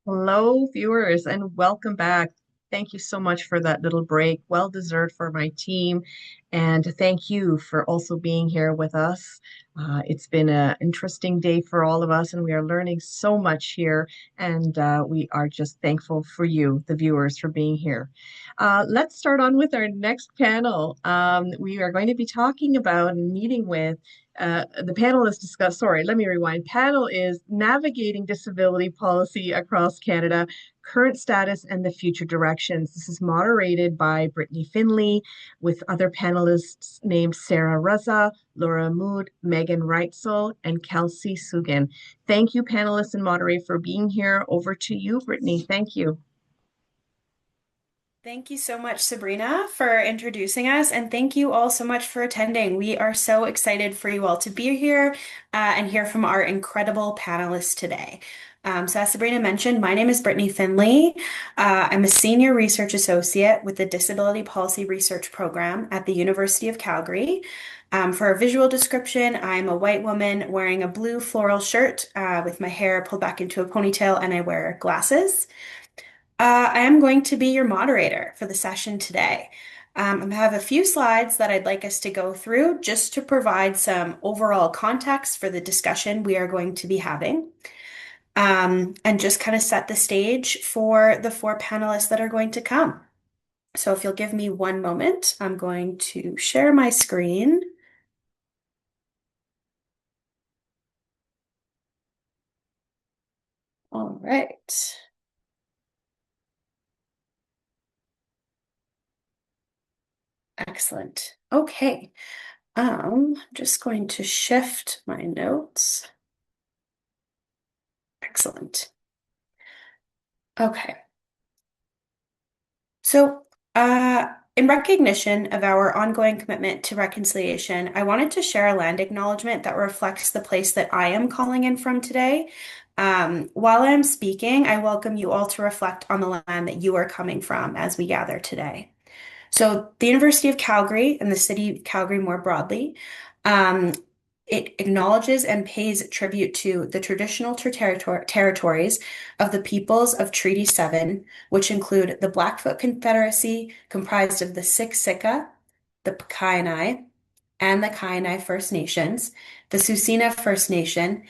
Hello, viewers, and welcome back. Thank you so much for that little break. Well deserved for my team. And thank you for also being here with us. It's been an interesting day for all of us, and we are learning so much here. And we are just thankful for you, the viewers, for being here. Let's start on with our next panel. We are going to be talking about and meeting with the panel is discussed. Sorry, let me rewind. Panel is navigating disability policy across Canada, current status and the future directions. This is moderated by Brittany Finlay, with other panelists named Sarah Raza, Laura Mudde, Meaghan Reitzel, and Kelsey Seguin. Thank you, panelists and moderator, for being here. Over to you, Brittany. Thank you. Thank you so much, Sabrina, for introducing us, and thank you all so much for attending. We are so excited for you all to be here and hear from our incredible panelists today. So, as Sabrina mentioned, my name is Brittany Finlay. I'm a senior research associate with the Disability Policy Research Program at the University of Calgary. For a visual description, I'm a white woman wearing a blue floral shirt with my hair pulled back into a ponytail, and I wear glasses. I am going to be your moderator for the session today. I have a few slides that I'd like us to go through just to provide some overall context for the discussion we are going to be having, and just kind of set the stage for the four panelists that are going to come. So if you'll give me one moment, I'm going to share my screen. All right. Excellent. Okay. I'm just going to shift my notes. Excellent. Okay. So, in recognition of our ongoing commitment to reconciliation, I wanted to share a land acknowledgement that reflects the place that I am calling in from today. While I'm speaking, I welcome you all to reflect on the land that you are coming from as we gather today. So, the University of Calgary and the City of Calgary more broadly, um, it acknowledges and pays tribute to the traditional territories of the peoples of Treaty 7, which include the Blackfoot Confederacy, comprised of the Siksika, the Kainai, and the Kainai First Nations, the Tsuut'ina First Nation,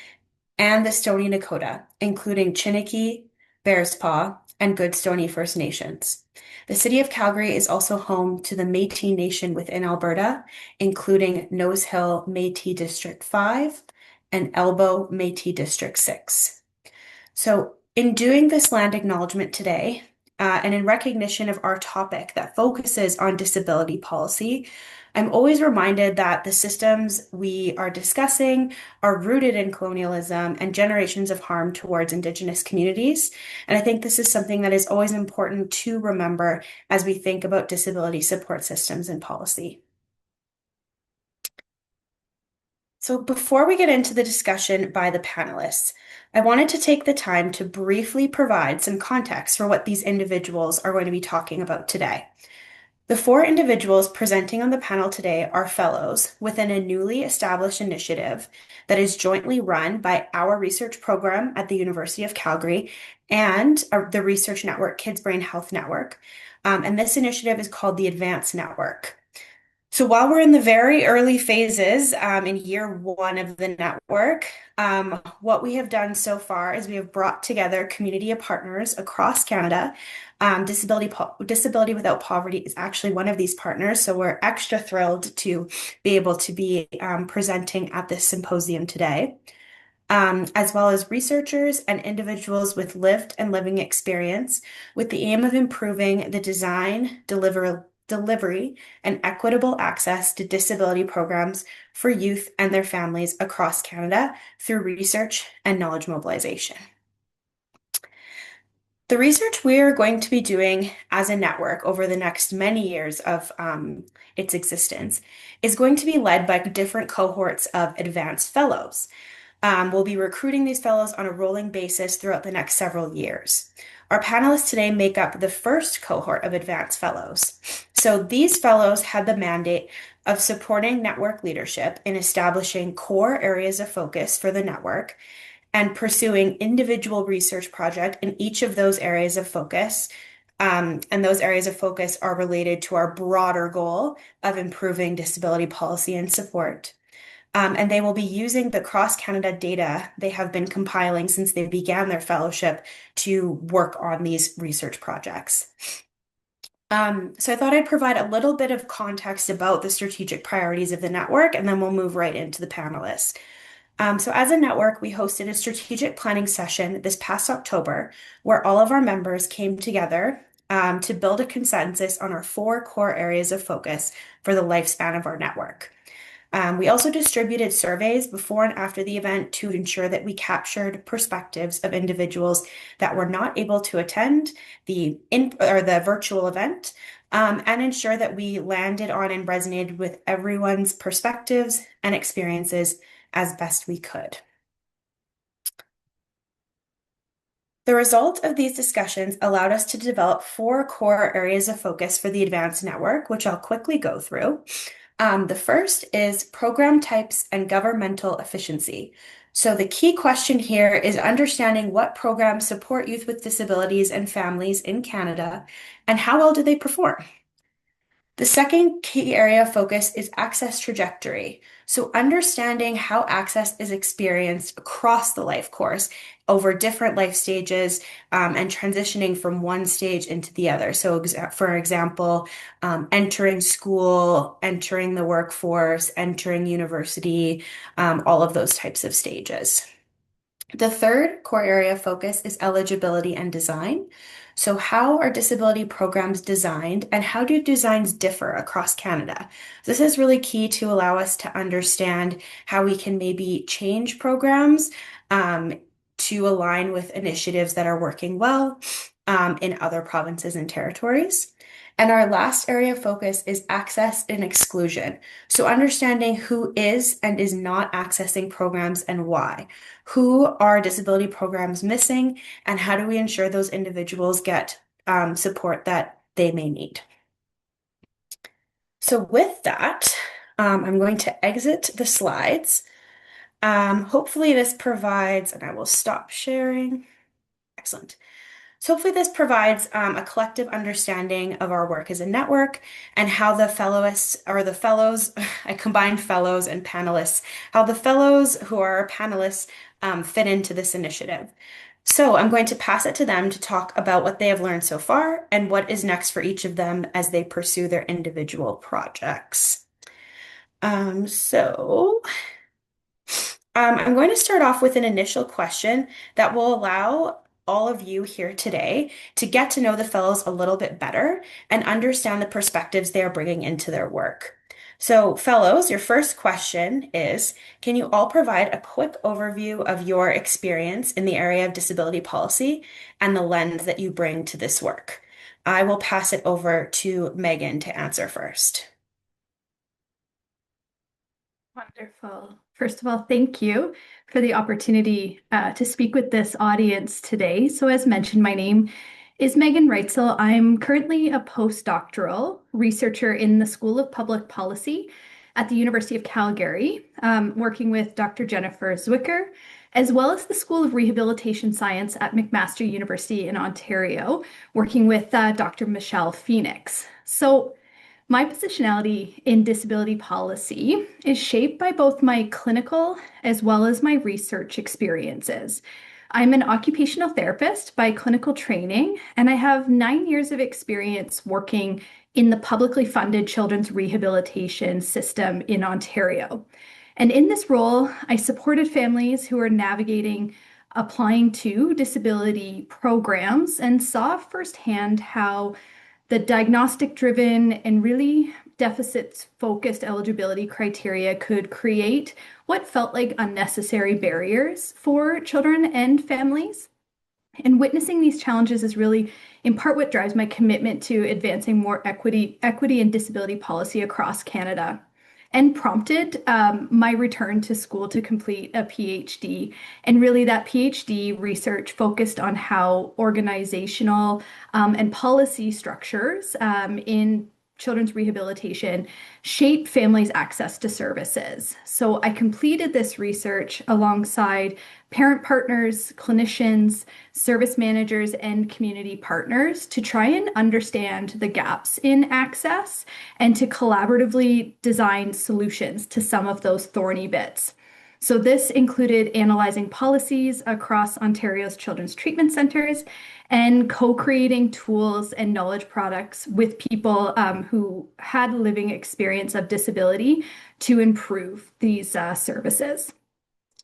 and the Stoney Nakoda, including Chiniki, Bearspaw, and Goodstoney First Nations. The city of Calgary is also home to the Métis Nation within Alberta, including Nose Hill Métis District 5 and Elbow Métis District 6. So, in doing this land acknowledgement today, and in recognition of our topic that focuses on disability policy, I'm always reminded that the systems we are discussing are rooted in colonialism and generations of harm towards Indigenous communities. And I think this is something that is always important to remember as we think about disability support systems and policy. So, before we get into the discussion by the panelists, I wanted to take the time to briefly provide some context for what these individuals are going to be talking about today. The four individuals presenting on the panel today are fellows within a newly established initiative that is jointly run by our research program at the University of Calgary and the research network Kids Brain Health Network. And this initiative is called the Advance Network. So while we're in the very early phases in year one of the network, what we have done so far is we have brought together community of partners across Canada. Disability Without Poverty is actually one of these partners, so we're extra thrilled to be able to be presenting at this symposium today, as well as researchers and individuals with lived and living experience with the aim of improving the design, delivery, and equitable access to disability programs for youth and their families across Canada through research and knowledge mobilization. The research we are going to be doing as a network over the next many years of its existence is going to be led by different cohorts of advanced fellows. We'll be recruiting these fellows on a rolling basis throughout the next several years. Our panelists today make up the first cohort of advanced fellows. So these fellows had the mandate of supporting network leadership in establishing core areas of focus for the network and pursuing individual research project in each of those areas of focus. And those areas of focus are related to our broader goal of improving disability policy and support. And they will be using the cross-Canada data they have been compiling since they began their fellowship to work on these research projects. So I thought I'd provide a little bit of context about the strategic priorities of the network, and then we'll move right into the panelists. So as a network, we hosted a strategic planning session this past October where all of our members came together to build a consensus on our 4 core areas of focus for the lifespan of our network. We also distributed surveys before and after the event to ensure that we captured perspectives of individuals that were not able to attend the virtual event, and ensure that we landed on and resonated with everyone's perspectives and experiences as best we could. The result of these discussions allowed us to develop 4 core areas of focus for the advanced network, which I'll quickly go through. The first is program types and governmental efficiency. So the key question here is understanding what programs support youth with disabilities and families in Canada, and how well do they perform? The second key area of focus is access trajectory. So understanding how access is experienced across the life course over different life stages, and transitioning from one stage into the other. So for example, entering school, entering the workforce, entering university, all of those types of stages. The third core area of focus is eligibility and design. So how are disability programs designed and how do designs differ across Canada? This is really key to allow us to understand how we can maybe change programs to align with initiatives that are working well in other provinces and territories. And our last area of focus is access and exclusion. So understanding who is and is not accessing programs and why. Who are disability programs missing, and how do we ensure those individuals get support that they may need? So with that, I'm going to exit the slides. Hopefully this provides, and I will stop sharing. Excellent. So hopefully this provides a collective understanding of our work as a network and how the fellows, I combined fellows and panelists, how the fellows who are our panelists fit into this initiative. So I'm going to pass it to them to talk about what they have learned so far and what is next for each of them as they pursue their individual projects. I'm going to start off with an initial question that will allow all of you here today to get to know the fellows a little bit better and understand the perspectives they are bringing into their work. So fellows, your first question is, can you all provide a quick overview of your experience in the area of disability policy and the lens that you bring to this work? I will pass it over to Meaghan to answer first. Wonderful. First of all, thank you for the opportunity to speak with this audience today. So as mentioned, my name is Meaghan Reitzel. I'm currently a postdoctoral researcher in the School of Public Policy at the University of Calgary, working with Dr. Jennifer Zwicker, as well as the School of Rehabilitation Science at McMaster University in Ontario, working with Dr. Michelle Phoenix. So my positionality in disability policy is shaped by both my clinical as well as my research experiences. I'm an occupational therapist by clinical training, and I have 9 years of experience working in the publicly funded children's rehabilitation system in Ontario. And in this role, I supported families who are navigating applying to disability programs and saw firsthand how the diagnostic-driven and really deficits-focused eligibility criteria could create what felt like unnecessary barriers for children and families. And witnessing these challenges is really, in part, what drives my commitment to advancing more equity and disability policy across Canada, and prompted my return to school to complete a PhD. And really that PhD research focused on how organizational and policy structures in children's rehabilitation shape families' access to services. So I completed this research alongside parent partners, clinicians, service managers, and community partners to try and understand the gaps in access and to collaboratively design solutions to some of those thorny bits. So this included analyzing policies across Ontario's children's treatment centers and co-creating tools and knowledge products with people who had living experience of disability to improve these services.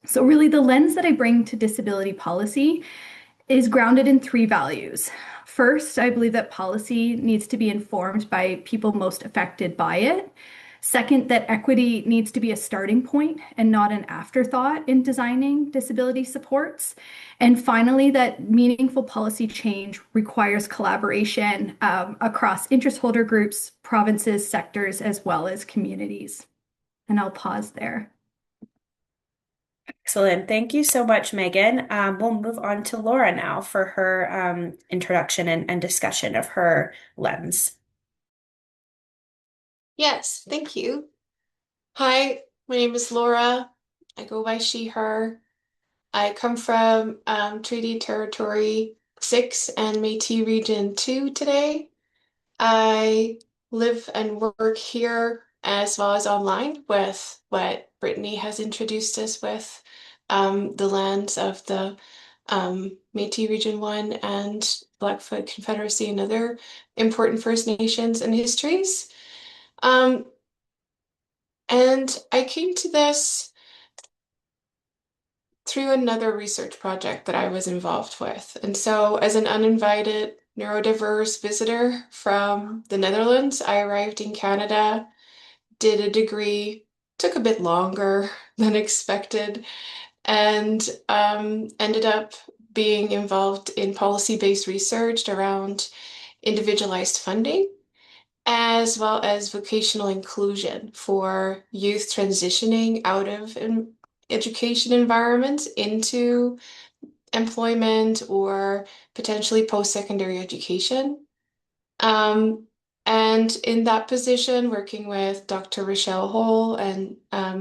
So really the lens that I bring to disability policy is grounded in three values. First, I believe that policy needs to be informed by people most affected by it. Second, that equity needs to be a starting point and not an afterthought in designing disability supports. And finally, that meaningful policy change requires collaboration across interest holder groups, provinces, sectors, as well as communities. And I'll pause there. Excellent. Thank you so much, Meaghan. We'll move on to Laura now for her introduction and discussion of her lens. Yes, thank you. Hi, my name is Laura. I go by she, her. I come from Treaty Territory 6 and Métis Region 2 today. I live and work here as well as online with what Brittany has introduced us with, the lands of the Métis Region 1 and Blackfoot Confederacy and other important First Nations and histories. And I came to this through another research project that I was involved with. And so, as an uninvited neurodiverse visitor from the Netherlands, I arrived in Canada, did a degree, took a bit longer than expected, and ended up being involved in policy-based research around individualized funding, as well as vocational inclusion for youth transitioning out of education environments into employment or potentially post-secondary education. And in that position, working with Dr. Rochelle Hole and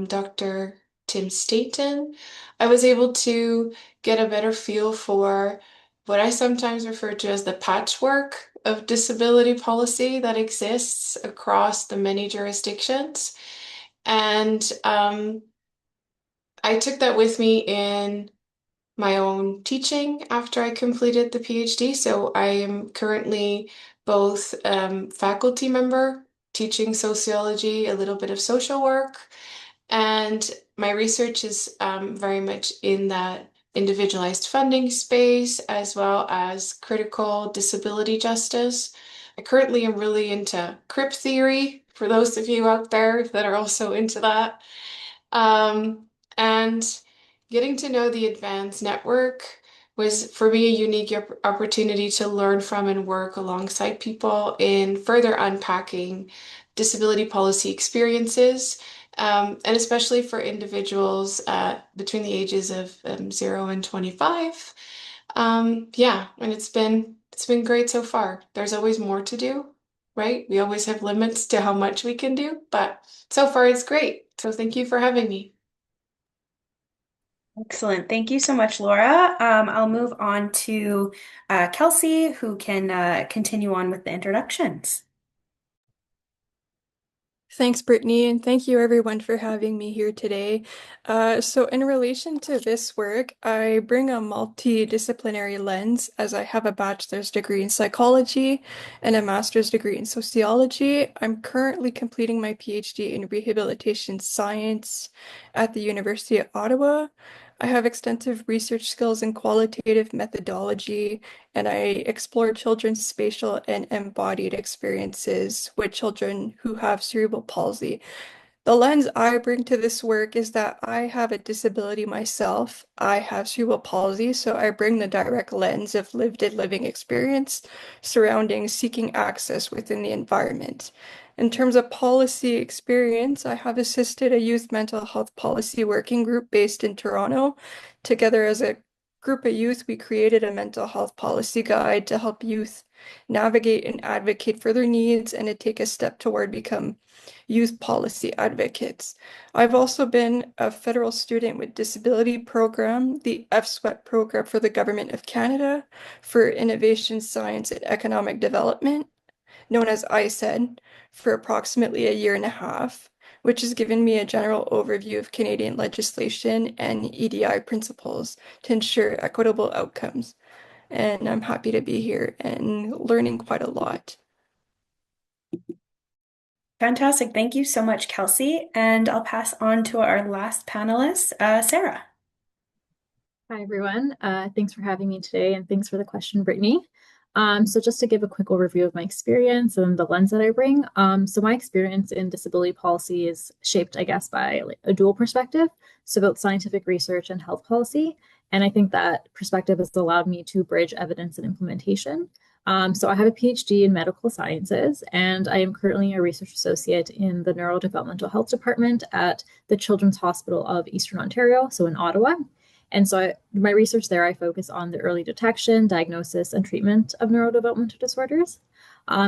Dr. Tim Staton, I was able to get a better feel for what I sometimes refer to as the patchwork of disability policy that exists across the many jurisdictions. And I took that with me in my own teaching after I completed the PhD. So I am currently both faculty member teaching sociology, a little bit of social work, and my research is very much in that individualized funding space as well as critical disability justice. I currently am really into crip theory for those of you out there that are also into that. And getting to know the Advanced Network was for me a unique opportunity to learn from and work alongside people in further unpacking disability policy experiences, and especially for individuals between the ages of 0 and 25. Yeah, and it's been great so far. There's always more to do, right? We always have limits to how much we can do, but so far it's great. So thank you for having me. Excellent. Thank you so much, Laura. I'll move on to Kelsey, who can continue on with the introductions. Thanks, Brittany, and thank you everyone for having me here today. So in relation to this work, I bring a multidisciplinary lens as I have a bachelor's degree in psychology and a master's degree in sociology. I'm currently completing my PhD in rehabilitation science at the University of Ottawa. I have extensive research skills in qualitative methodology, and I explore children's spatial and embodied experiences with children who have cerebral palsy. The lens I bring to this work is that I have a disability myself. I have cerebral palsy, so I bring the direct lens of lived living experience surrounding seeking access within the environment. In terms of policy experience, I have assisted a youth mental health policy working group based in Toronto, together as a group of youth, we created a mental health policy guide to help youth navigate and advocate for their needs and to take a step toward become youth policy advocates. I've also been a federal student with disability program, the FSWEP program for the Government of Canada for Innovation, Science, and Economic Development, known as ISED, for approximately a year and a half, which has given me a general overview of Canadian legislation and EDI principles to ensure equitable outcomes. And I'm happy to be here and learning quite a lot. Fantastic. Thank you so much, Kelsey. And I'll pass on to our last panelist, Sarah. Hi, everyone. Thanks for having me today, and thanks for the question, Brittany. So just to give a quick overview of my experience and the lens that I bring. So my experience in disability policy is shaped, I guess, by a dual perspective, so both scientific research and health policy. And I think that perspective has allowed me to bridge evidence and implementation. So I have a PhD in medical sciences, and I am currently a research associate in the neurodevelopmental health department at the Children's Hospital of Eastern Ontario, so in Ottawa. And so my research there, I focus on the early detection, diagnosis, and treatment of neurodevelopmental disorders.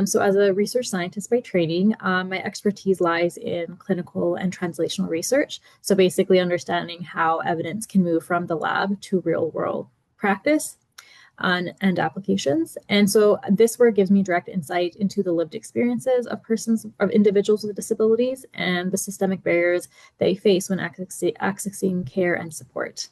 So as a research scientist by training, my expertise lies in clinical and translational research. So basically understanding how evidence can move from the lab to real world practice and applications. And so this work gives me direct insight into the lived experiences of individuals with disabilities and the systemic barriers they face when accessing care and support.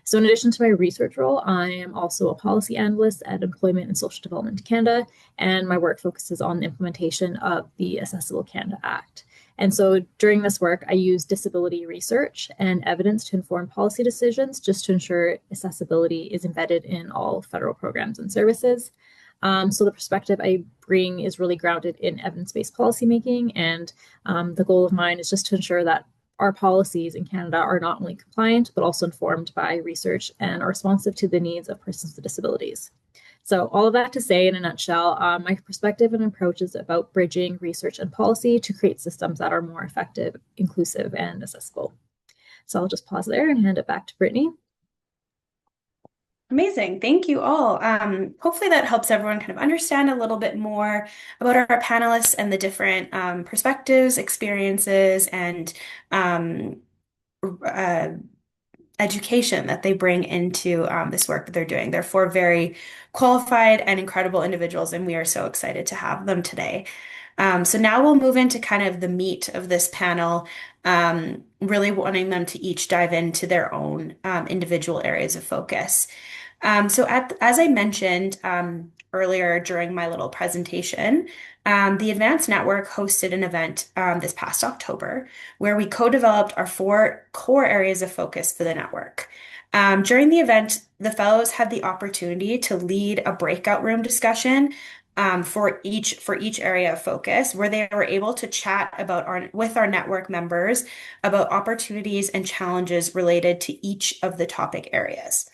So in addition to my research role, I am also a policy analyst at Employment and Social Development Canada, and my work focuses on the implementation of the Accessible Canada Act. And so during this work, I use disability research and evidence to inform policy decisions just to ensure accessibility is embedded in all federal programs and services. So the perspective I bring is really grounded in evidence-based policymaking, and the goal of mine is just to ensure that our policies in Canada are not only compliant, but also informed by research and are responsive to the needs of persons with disabilities. So all of that to say, in a nutshell, my perspective and approach is about bridging research and policy to create systems that are more effective, inclusive, and accessible. So I'll just pause there and hand it back to Brittany. Amazing. Thank you all. Hopefully that helps everyone kind of understand a little bit more about our panelists and the different perspectives, experiences, and education that they bring into this work that they're doing. They're four very qualified and incredible individuals, and we are so excited to have them today. So now we'll move into kind of the meat of this panel, really wanting them to each dive into their own individual areas of focus. As I mentioned earlier during my little presentation, the Advanced Network hosted an event this past October where we co-developed our 4 core areas of focus for the network. During the event, the fellows had the opportunity to lead a breakout room discussion for each area of focus, where they were able to chat with our network members about opportunities and challenges related to each of the topic areas.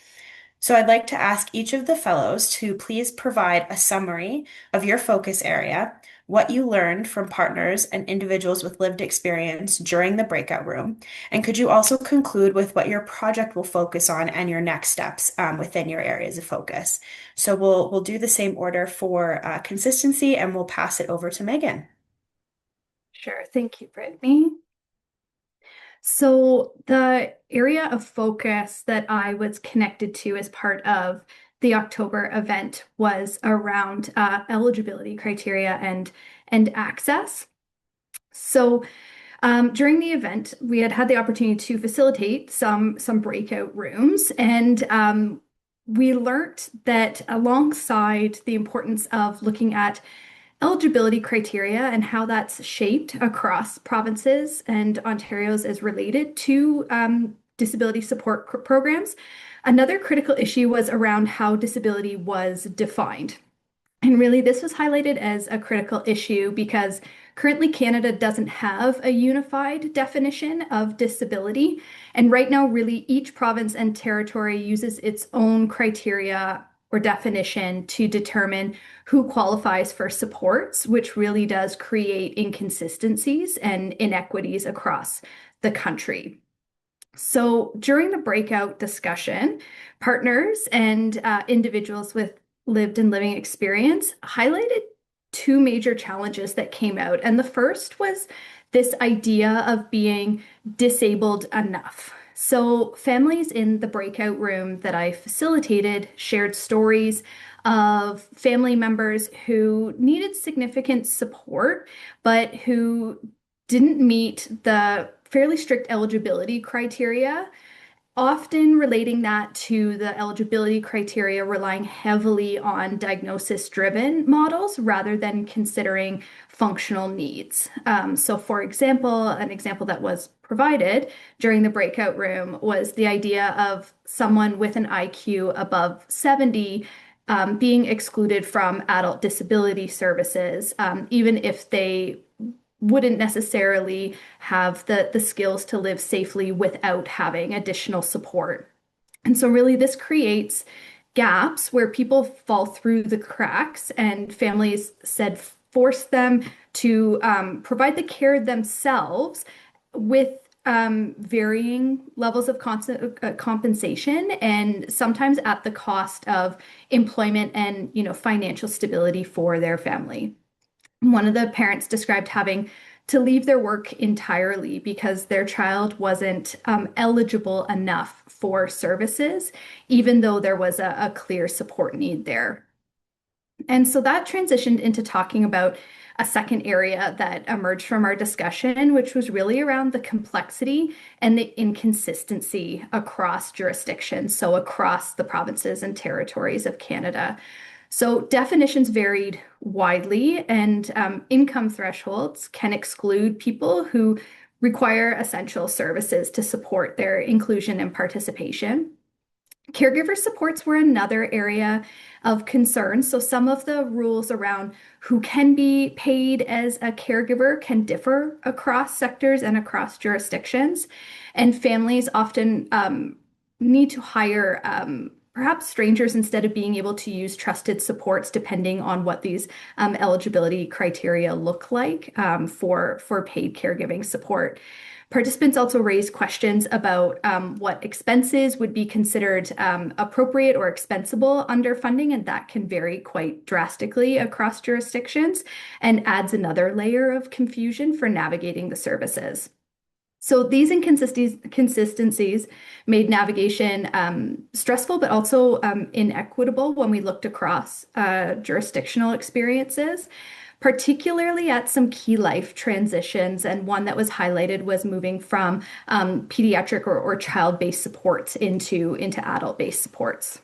So I'd like to ask each of the fellows to please provide a summary of your focus area, what you learned from partners and individuals with lived experience during the breakout room, and could you also conclude with what your project will focus on and your next steps within your areas of focus. So we'll do the same order for consistency, and we'll pass it over to Meaghan. Sure. Thank you, Brittany. So the area of focus that I was connected to as part of the October event was around eligibility criteria and access. So during the event, we had the opportunity to facilitate some breakout rooms, and we learned that alongside the importance of looking at eligibility criteria and how that's shaped across provinces and Ontario's as related to disability support programs. Another critical issue was around how disability was defined. And really, this was highlighted as a critical issue because currently Canada doesn't have a unified definition of disability. And right now, really, each province and territory uses its own criteria or definition to determine who qualifies for supports, which really does create inconsistencies and inequities across the country. So during the breakout discussion, partners and individuals with lived and living experience highlighted two major challenges that came out. And the first was this idea of being disabled enough. So families in the breakout room that I facilitated shared stories of family members who needed significant support, but who didn't meet the fairly strict eligibility criteria, often relating that to the eligibility criteria relying heavily on diagnosis-driven models rather than considering functional needs. So for example, an example that was provided during the breakout room was the idea of someone with an IQ above 70 being excluded from adult disability services, even if they wouldn't necessarily have the skills to live safely without having additional support. And so really this creates gaps where people fall through the cracks, and families said force them to provide the care themselves with varying levels of compensation, and sometimes at the cost of employment and, financial stability for their family. One of the parents described having to leave their work entirely because their child wasn't eligible enough for services, even though there was a clear support need there. And so that transitioned into talking about a second area that emerged from our discussion, which was really around the complexity and the inconsistency across jurisdictions, so across the provinces and territories of Canada. So definitions varied widely, and income thresholds can exclude people who require essential services to support their inclusion and participation. Caregiver supports were another area of concern. So some of the rules around who can be paid as a caregiver can differ across sectors and across jurisdictions. And families often need to hire perhaps strangers instead of being able to use trusted supports, depending on what these eligibility criteria look like for paid caregiving support. Participants also raised questions about what expenses would be considered appropriate or expensible under funding, and that can vary quite drastically across jurisdictions and adds another layer of confusion for navigating the services. So these inconsistencies made navigation stressful, but also inequitable when we looked across jurisdictional experiences, particularly at some key life transitions. And one that was highlighted was moving from pediatric or child-based supports into adult-based supports.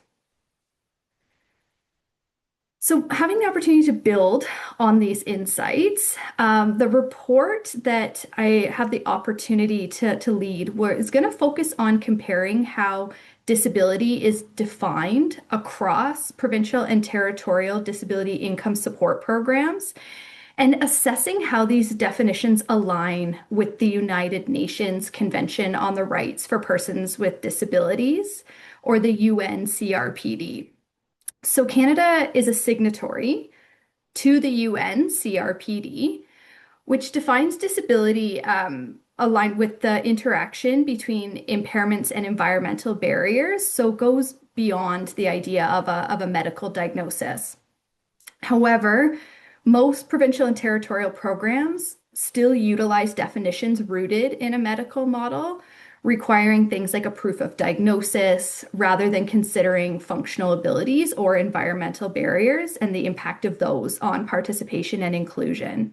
So having the opportunity to build on these insights, the report that I have the opportunity to lead is going to focus on comparing how disability is defined across provincial and territorial disability income support programs, and assessing how these definitions align with the United Nations Convention on the Rights for Persons with Disabilities, or the UN-CRPD. So Canada is a signatory to the UN CRPD, which defines disability aligned with the interaction between impairments and environmental barriers, so goes beyond the idea of a medical diagnosis. However, most provincial and territorial programs still utilize definitions rooted in a medical model, requiring things like a proof of diagnosis rather than considering functional abilities or environmental barriers and the impact of those on participation and inclusion.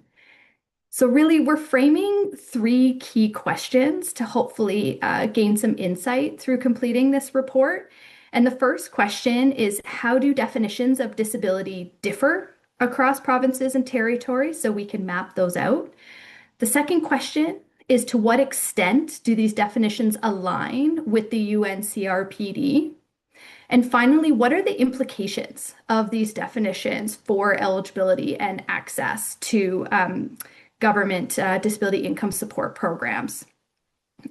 So really, we're framing three key questions to hopefully gain some insight through completing this report. And the first question is, how do definitions of disability differ across provinces and territories, so we can map those out? The second question is, to what extent do these definitions align with the UNCRPD? And finally, what are the implications of these definitions for eligibility and access to government disability income support programs?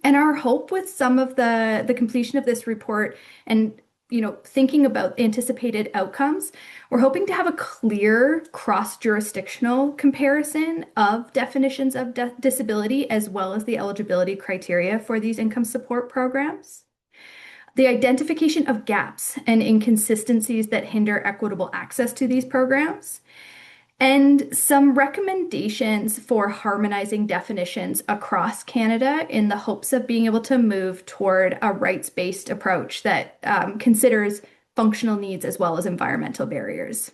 And our hope with some of the completion of this report and thinking about anticipated outcomes, we're hoping to have a clear cross-jurisdictional comparison of definitions of disability as well as the eligibility criteria for these income support programs. The identification of gaps and inconsistencies that hinder equitable access to these programs, and some recommendations for harmonizing definitions across Canada in the hopes of being able to move toward a rights-based approach that considers functional needs as well as environmental barriers.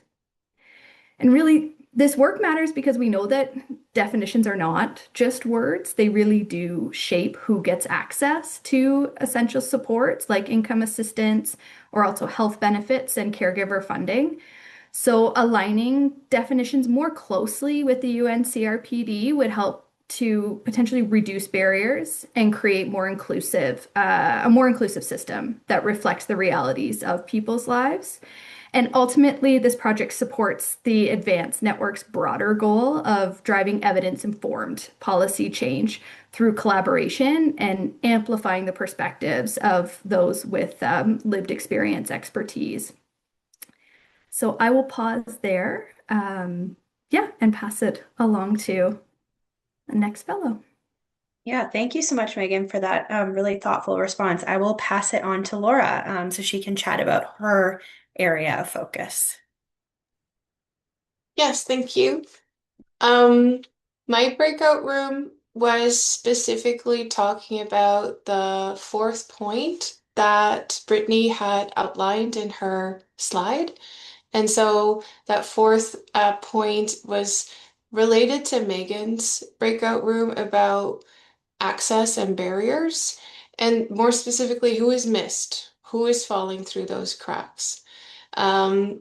And really, this work matters because we know that definitions are not just words. They really do shape who gets access to essential supports like income assistance or also health benefits and caregiver funding. So aligning definitions more closely with the UN CRPD would help to potentially reduce barriers and create a more inclusive system that reflects the realities of people's lives. And ultimately, this project supports the Advanced Network's broader goal of driving evidence-informed policy change through collaboration and amplifying the perspectives of those with lived experience expertise. So I will pause there, and pass it along to the next fellow. Yeah, thank you so much, Meaghan, for that really thoughtful response. I will pass it on to Laura so she can chat about her area of focus. Yes, thank you. My breakout room was specifically talking about the fourth point that Brittany had outlined in her slide. And so that fourth point was related to Meaghan's breakout room about access and barriers, and more specifically, who is missed, who is falling through those cracks. And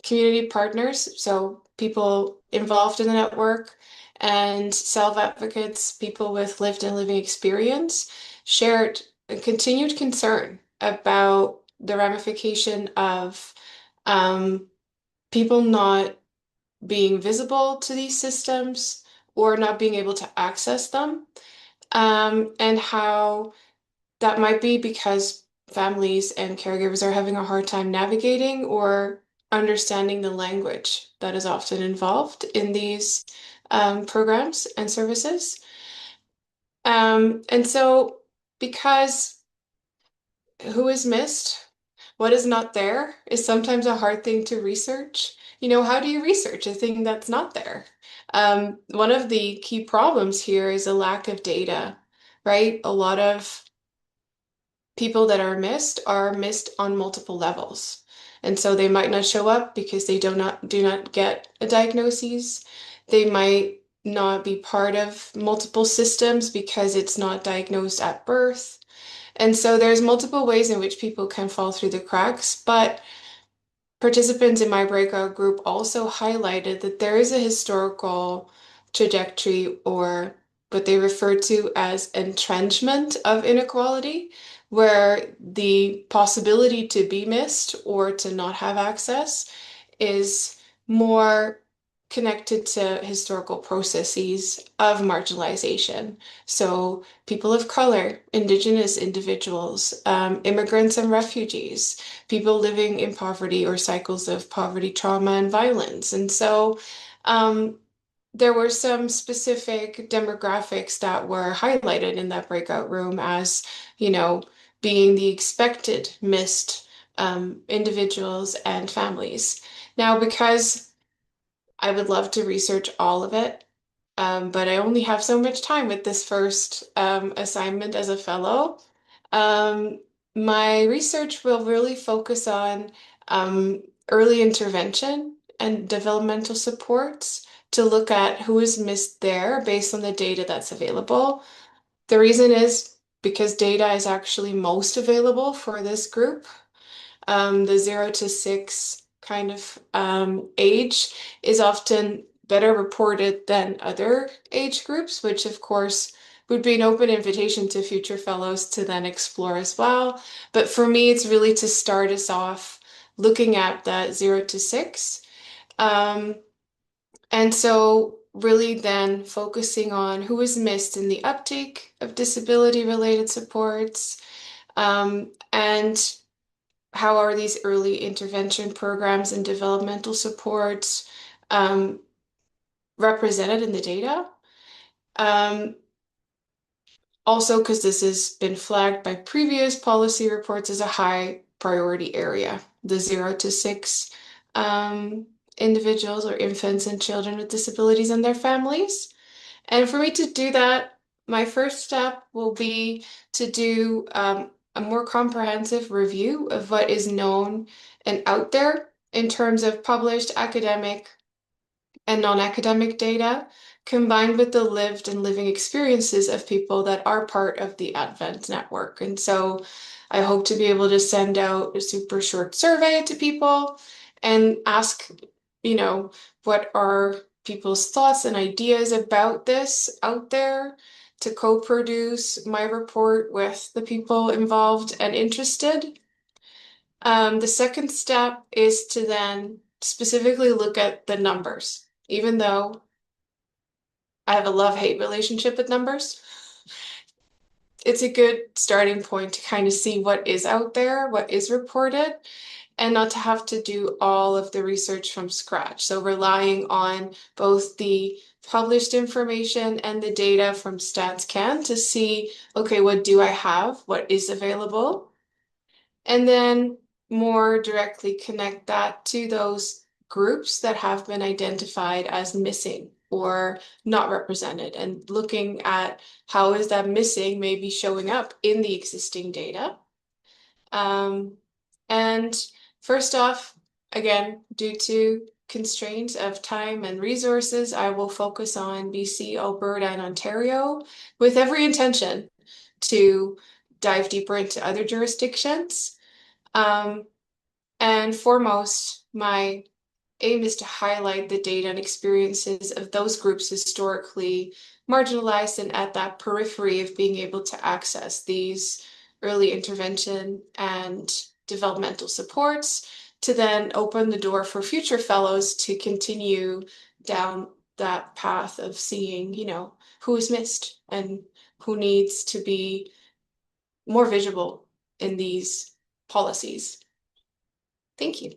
community partners, so people involved in the network, and self-advocates, people with lived and living experience, shared a continued concern about the ramification of people not being visible to these systems or not being able to access them, and how that might be because families and caregivers are having a hard time navigating or understanding the language that is often involved in these programs and services. And so, because who is missed, what is not there, is sometimes a hard thing to research. How do you research a thing that's not there? One of the key problems here is a lack of data, right? A lot of people that are missed on multiple levels. And so they might not show up because they do not get a diagnosis. They might not be part of multiple systems because it's not diagnosed at birth. And so there's multiple ways in which people can fall through the cracks, but participants in my breakout group also highlighted that there is a historical trajectory, or what they refer to as entrenchment of inequality, where the possibility to be missed or to not have access is more connected to historical processes of marginalization. So people of color, Indigenous individuals, immigrants and refugees, people living in poverty or cycles of poverty, trauma, and violence. And so there were some specific demographics that were highlighted in that breakout room as, being the expected missed individuals and families. Now, because I would love to research all of it, but I only have so much time with this first assignment as a fellow. My research will really focus on early intervention and developmental supports to look at who is missed there based on the data that's available. The reason is because data is actually most available for this group. The 0 to 6 kind of age is often better reported than other age groups, which of course would be an open invitation to future fellows to then explore as well. But for me, it's really to start us off looking at that 0 to 6. And so really then focusing on who is missed in the uptake of disability-related supports, and how are these early intervention programs and developmental supports represented in the data? Also, because this has been flagged by previous policy reports as a high priority area, the 0 to 6 individuals or infants and children with disabilities and their families. And for me to do that, my first step will be to do a more comprehensive review of what is known and out there in terms of published academic and non-academic data, combined with the lived and living experiences of people that are part of the Advent network. And so I hope to be able to send out a super short survey to people and ask, what are people's thoughts and ideas about this out there, to co-produce my report with the people involved and interested. The second step is to then specifically look at the numbers, even though I have a love-hate relationship with numbers. It's a good starting point to kind of see what is out there, what is reported, and not to have to do all of the research from scratch. So relying on both the published information and the data from StatsCan to see, okay, what do I have? What is available? And then more directly connect that to those groups that have been identified as missing or not represented, and looking at how is that missing maybe showing up in the existing data. And first off, again, due to constraints of time and resources, I will focus on BC, Alberta, and Ontario with every intention to dive deeper into other jurisdictions. And foremost, my aim is to highlight the data and experiences of those groups historically marginalized and at that periphery of being able to access these early intervention and developmental supports, to then open the door for future fellows to continue down that path of seeing, who is missed and who needs to be more visible in these policies. Thank you.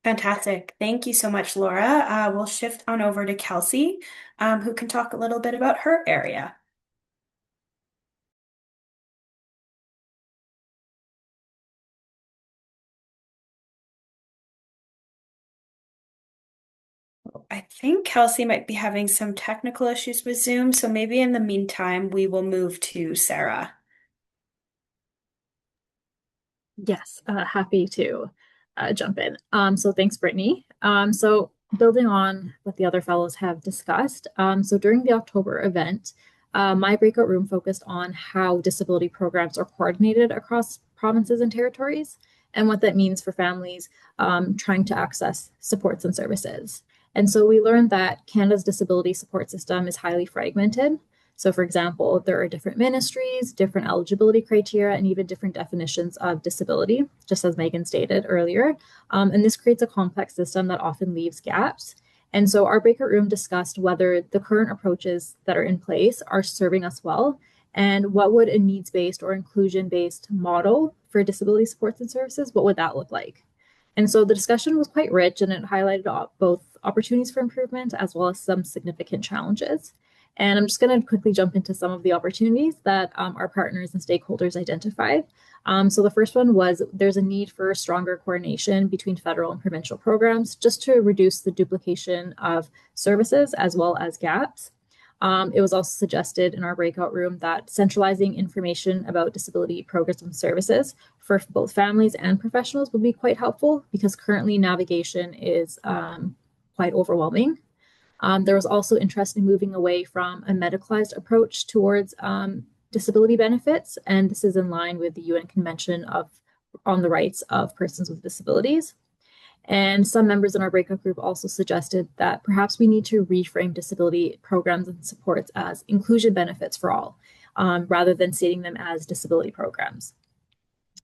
Fantastic. Thank you so much, Laura. We'll shift on over to Kelsey, who can talk a little bit about her area. I think Kelsey might be having some technical issues with Zoom, so maybe in the meantime, we will move to Sarah. Yes, happy to jump in. So thanks, Brittany. So building on what the other fellows have discussed, so during the October event, my breakout room focused on how disability programs are coordinated across provinces and territories, and what that means for families trying to access supports and services. And so we learned that Canada's disability support system is highly fragmented. So for example, there are different ministries, different eligibility criteria, and even different definitions of disability, just as Meaghan stated earlier. And this creates a complex system that often leaves gaps. And so our breakout room discussed whether the current approaches that are in place are serving us well, and what would a needs-based or inclusion-based model for disability supports and services, what would that look like? And so the discussion was quite rich, and it highlighted both opportunities for improvement as well as some significant challenges. And I'm just going to quickly jump into some of the opportunities that our partners and stakeholders identified. So the first one was there's a need for stronger coordination between federal and provincial programs just to reduce the duplication of services as well as gaps. It was also suggested in our breakout room that centralizing information about disability programs and services for both families and professionals would be quite helpful, because currently navigation is quite overwhelming. There was also interest in moving away from a medicalized approach towards disability benefits, and this is in line with the UN Convention on the Rights of Persons with Disabilities. And some members in our breakout group also suggested that perhaps we need to reframe disability programs and supports as inclusion benefits for all, rather than stating them as disability programs.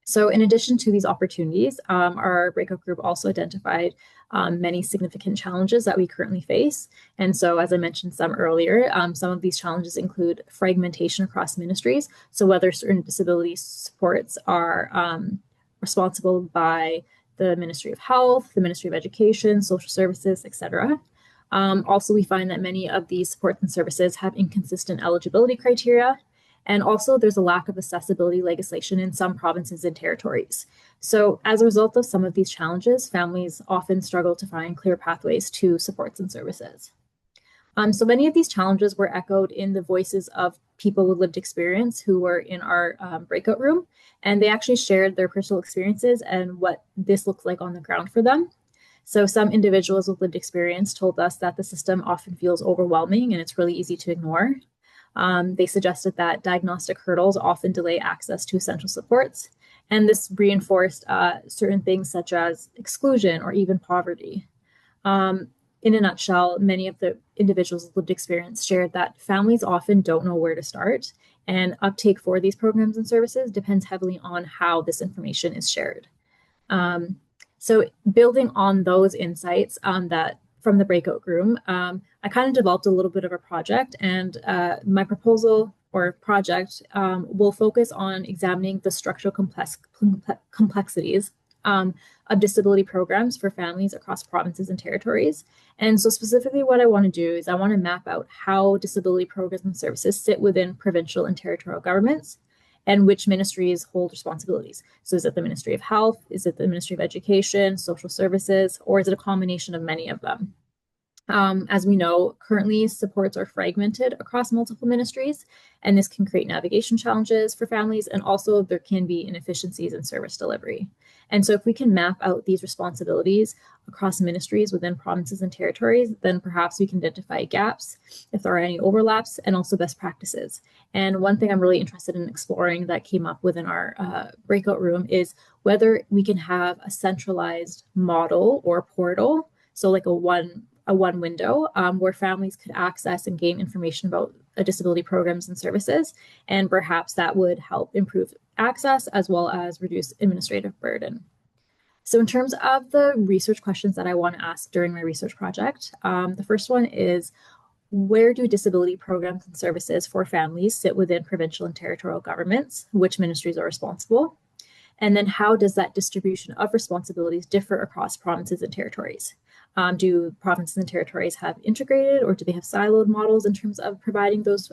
So in addition to these opportunities, our breakout group also identified many significant challenges that we currently face. And so, as I mentioned some earlier, some of these challenges include fragmentation across ministries. So whether certain disability supports are responsible by the Ministry of Health, the Ministry of Education, Social Services, etc. Also, we find that many of these supports and services have inconsistent eligibility criteria. And also, there's a lack of accessibility legislation in some provinces and territories. So, as a result of some of these challenges, families often struggle to find clear pathways to supports and services. So many of these challenges were echoed in the voices of people with lived experience who were in our breakout room, and they actually shared their personal experiences and what this looks like on the ground for them. So some individuals with lived experience told us that the system often feels overwhelming and it's really easy to ignore. They suggested that diagnostic hurdles often delay access to essential supports, and this reinforced certain things such as exclusion or even poverty. In a nutshell, many of the individuals with lived experience shared that families often don't know where to start, and uptake for these programs and services depends heavily on how this information is shared. So building on those insights that from the breakout room, I kind of developed a little bit of a project, and my proposal or project will focus on examining the structural complexities of disability programs for families across provinces and territories. And so specifically what I want to do is I want to map out how disability programs and services sit within provincial and territorial governments and which ministries hold responsibilities. So is it the Ministry of Health? Is it the Ministry of Education, Social Services, or is it a combination of many of them? As we know, currently supports are fragmented across multiple ministries, and this can create navigation challenges for families, and also there can be inefficiencies in service delivery. And so if we can map out these responsibilities across ministries within provinces and territories, then perhaps we can identify gaps, if there are any overlaps, and also best practices. And one thing I'm really interested in exploring that came up within our breakout room is whether we can have a centralized model or portal, so like a one window where families could access and gain information about disability programs and services, and perhaps that would help improve access as well as reduce administrative burden. So in terms of the research questions that I want to ask during my research project, the first one is, where do disability programs and services for families sit within provincial and territorial governments? Which ministries are responsible? And then how does that distribution of responsibilities differ across provinces and territories? Do provinces and territories have integrated, or do they have siloed models in terms of providing those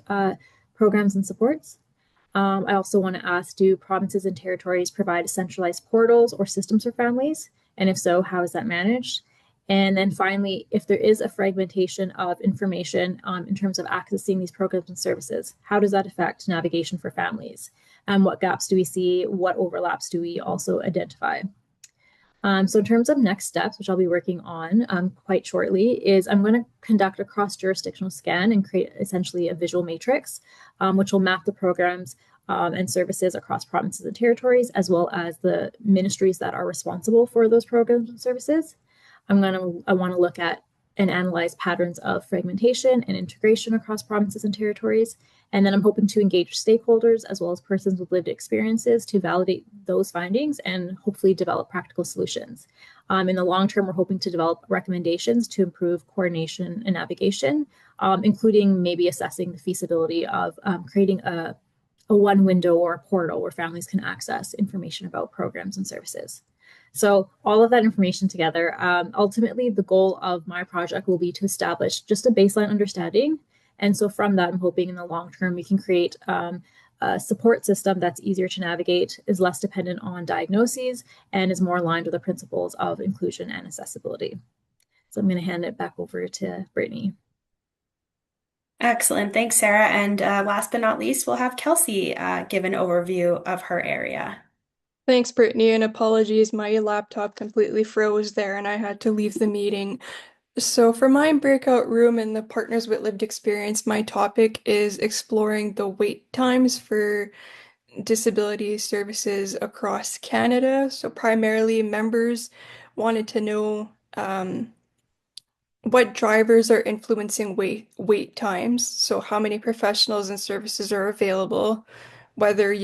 programs and supports? I also want to ask, do provinces and territories provide centralized portals or systems for families? And if so, how is that managed? And then finally, if there is a fragmentation of information in terms of accessing these programs and services, how does that affect navigation for families? What gaps do we see? What overlaps do we also identify? So in terms of next steps, which I'll be working on quite shortly, is I'm going to conduct a cross-jurisdictional scan and create essentially a visual matrix, which will map the programs and services across provinces and territories, as well as the ministries that are responsible for those programs and services. I want to look at and analyze patterns of fragmentation and integration across provinces and territories. And then I'm hoping to engage stakeholders as well as persons with lived experiences to validate those findings and hopefully develop practical solutions. In the long term, we're hoping to develop recommendations to improve coordination and navigation, including maybe assessing the feasibility of creating a one window or a portal where families can access information about programs and services. So all of that information together, ultimately the goal of my project will be to establish just a baseline understanding. And so from that, I'm hoping in the long term, we can create a support system that's easier to navigate, is less dependent on diagnoses, and is more aligned with the principles of inclusion and accessibility. So I'm going to hand it back over to Brittany. Excellent. Thanks, Sarah. And last but not least, we'll have Kelsey give an overview of her area. Thanks, Brittany, and apologies, my laptop completely froze there and I had to leave the meeting. So for my breakout room and the Partners with Lived Experience, my topic is exploring the wait times for disability services across Canada. So primarily members wanted to know what drivers are influencing wait times. So how many professionals and services are available, whether,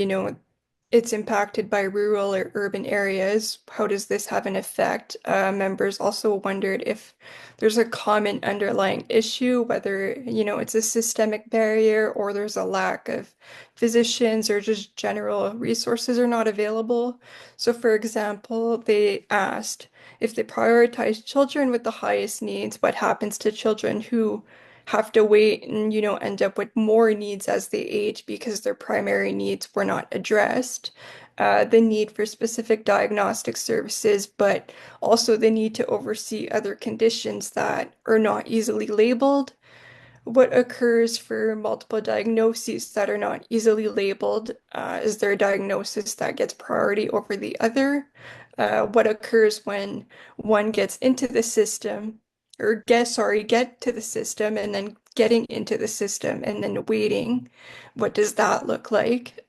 it's impacted by rural or urban areas. How does this have an effect? Members also wondered if there's a common underlying issue, whether, it's a systemic barrier or there's a lack of physicians or just general resources are not available. So, for example, they asked if they prioritize children with the highest needs, what happens to children who have to wait and, end up with more needs as they age because their primary needs were not addressed. The need for specific diagnostic services, but also the need to oversee other conditions that are not easily labeled. What occurs for multiple diagnoses that are not easily labeled? Is there a diagnosis that gets priority over the other? What occurs when one gets into the system, or get to the system and then getting into the system and then waiting? What does that look like?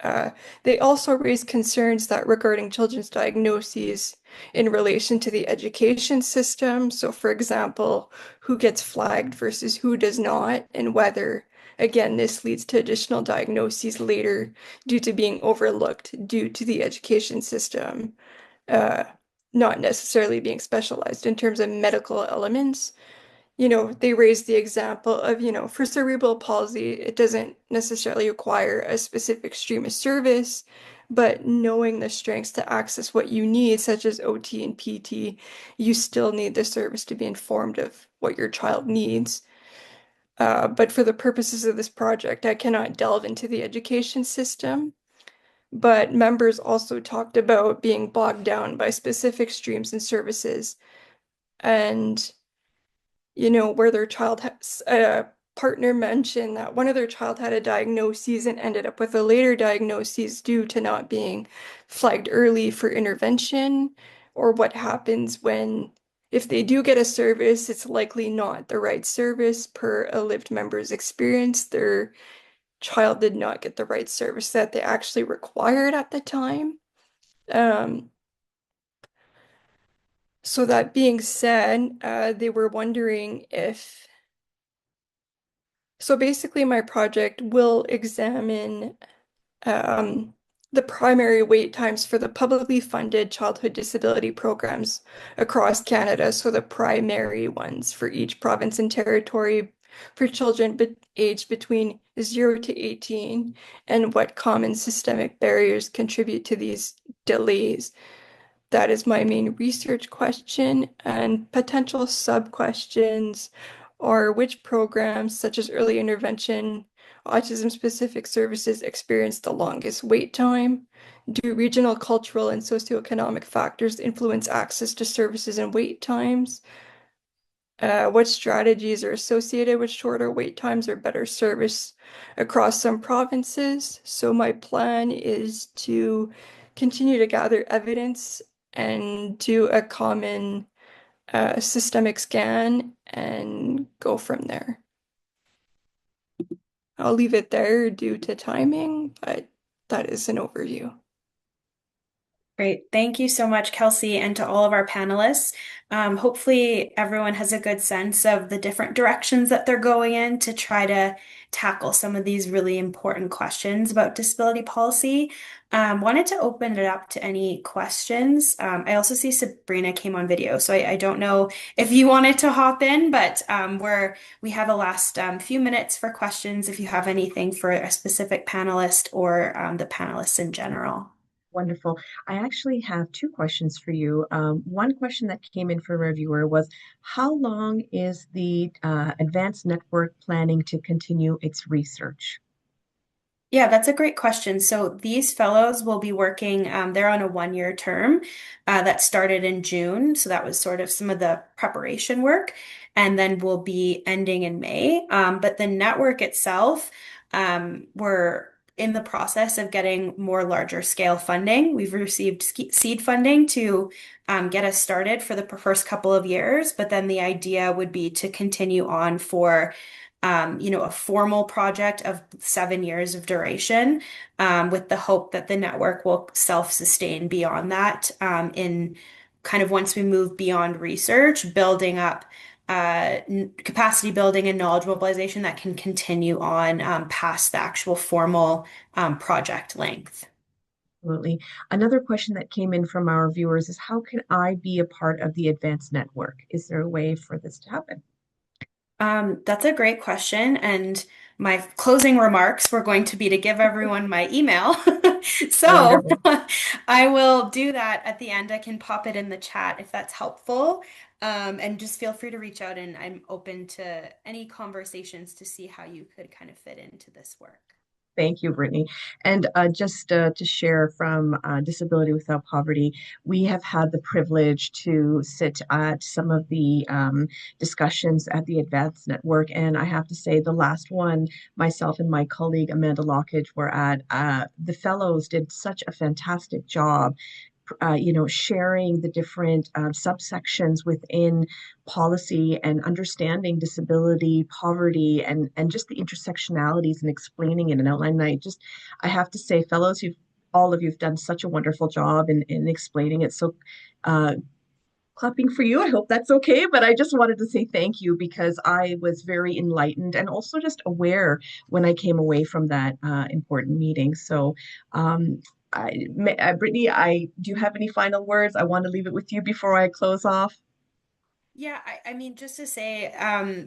They also raise concerns that regarding children's diagnoses in relation to the education system. So, for example, who gets flagged versus who does not, and whether, again, this leads to additional diagnoses later due to being overlooked due to the education system uh, not necessarily being specialized in terms of medical elements. They raise the example of, for cerebral palsy, it doesn't necessarily require a specific stream of service, but knowing the strengths to access what you need, such as OT and PT, you still need the service to be informed of what your child needs. But for the purposes of this project, I cannot delve into the education system. But members also talked about being bogged down by specific streams and services and where their child has a partner mentioned that one of their child had a diagnosis and ended up with a later diagnosis due to not being flagged early for intervention, or what happens when if they do get a service, it's likely not the right service per a lived member's experience. Their child did not get the right service that they actually required at the time. Um, so that being said, they were wondering if So basically, my project will examine um, the primary wait times for the publicly funded childhood disability programs across Canada. So the primary ones for each province and territory for children aged between 0 to 18, and what common systemic barriers contribute to these delays. That is my main research question, and potential sub-questions are which programs, such as early intervention, autism-specific services, experience the longest wait time? Do regional, cultural, and socioeconomic factors influence access to services and wait times? What strategies are associated with shorter wait times or better service across some provinces? So my plan is to continue to gather evidence and do a common systemic scan and go from there. I'll leave it there due to timing, but that is an overview. Great. Thank you so much, Kelsey, and to all of our panelists. Hopefully, everyone has a good sense of the different directions that they're going in to try to tackle some of these really important questions about disability policy. Wanted to open it up to any questions. I also see Sabrina came on video, so I don't know if you wanted to hop in, but we have a last few minutes for questions if you have anything for a specific panelist or the panelists in general. Wonderful. I actually have two questions for you. One question that came in from a reviewer was, how long is the Advanced Network planning to continue its research? Yeah, that's a great question. So these fellows will be working, they're on a 1-year term that started in June. So that was sort of some of the preparation work, and then will be ending in May. But the network itself, we're in the process of getting more larger scale funding. We've received seed funding to get us started for the first couple of years, but then the idea would be to continue on for a formal project of 7 years of duration, with the hope that the network will self-sustain beyond that, in kind of once we move beyond research, building up capacity building and knowledge mobilization that can continue on past the actual formal project length. Absolutely. Another question that came in from our viewers is how can I be a part of the advanced network? Is there a way for this to happen? That's a great question. And my closing remarks were going to be to give everyone my email. So Wonderful. I will do that at the end. I can pop it in the chat if that's helpful. And just feel free to reach out, and I'm open to any conversations to see how you could kind of fit into this work. Thank you, Brittany. And just to share from Disability Without Poverty, we have had the privilege to sit at some of the discussions at the Advanced Network. And I have to say, the last one, myself and my colleague Amanda Lockage were at, the fellows did such a fantastic job sharing the different subsections within policy and understanding disability, poverty, and just the intersectionalities and explaining it and outlining. I have to say, fellows, all of you've done such a wonderful job in explaining it. So, clapping for you. I hope that's okay. But I just wanted to say thank you because I was very enlightened and also just aware when I came away from that important meeting. So, Brittany, do you have any final words? I want to leave it with you before I close off. Yeah, I mean, just to say,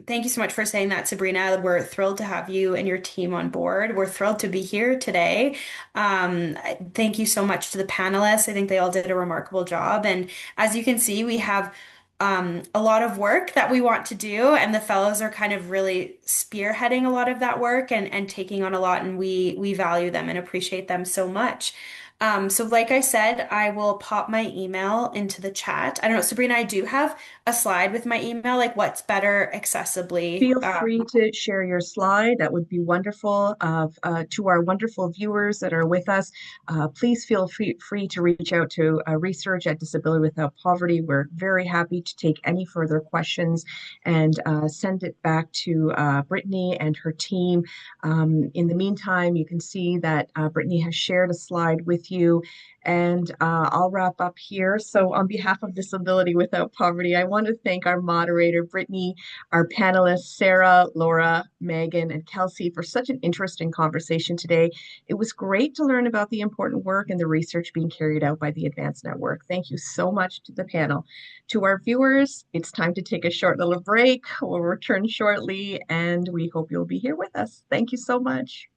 thank you so much for saying that, Sabrina. We're thrilled to have you and your team on board. We're thrilled to be here today. Thank you so much to the panelists. I think they all did a remarkable job. And as you can see, we have a lot of work that we want to do, and the fellows are kind of really spearheading a lot of that work and taking on a lot, and we value them and appreciate them so much. So like I said, I will pop my email into the chat. I don't know, Sabrina, I do have a slide with my email, like what's better accessibly. Feel free to share your slide. That would be wonderful. To our wonderful viewers that are with us, please feel free to reach out to research at Disability Without Poverty. We're very happy to take any further questions and send it back to Brittany and her team. In the meantime, you can see that Brittany has shared a slide with you. And I'll wrap up here. So on behalf of Disability Without Poverty, I want to thank our moderator, Brittany, our panelists, Sarah, Laura, Meaghan, and Kelsey, for such an interesting conversation today. It was great to learn about the important work and the research being carried out by the Advanced Network. Thank you so much to the panel. To our viewers, it's time to take a short little break. We'll return shortly, and we hope you'll be here with us. Thank you so much.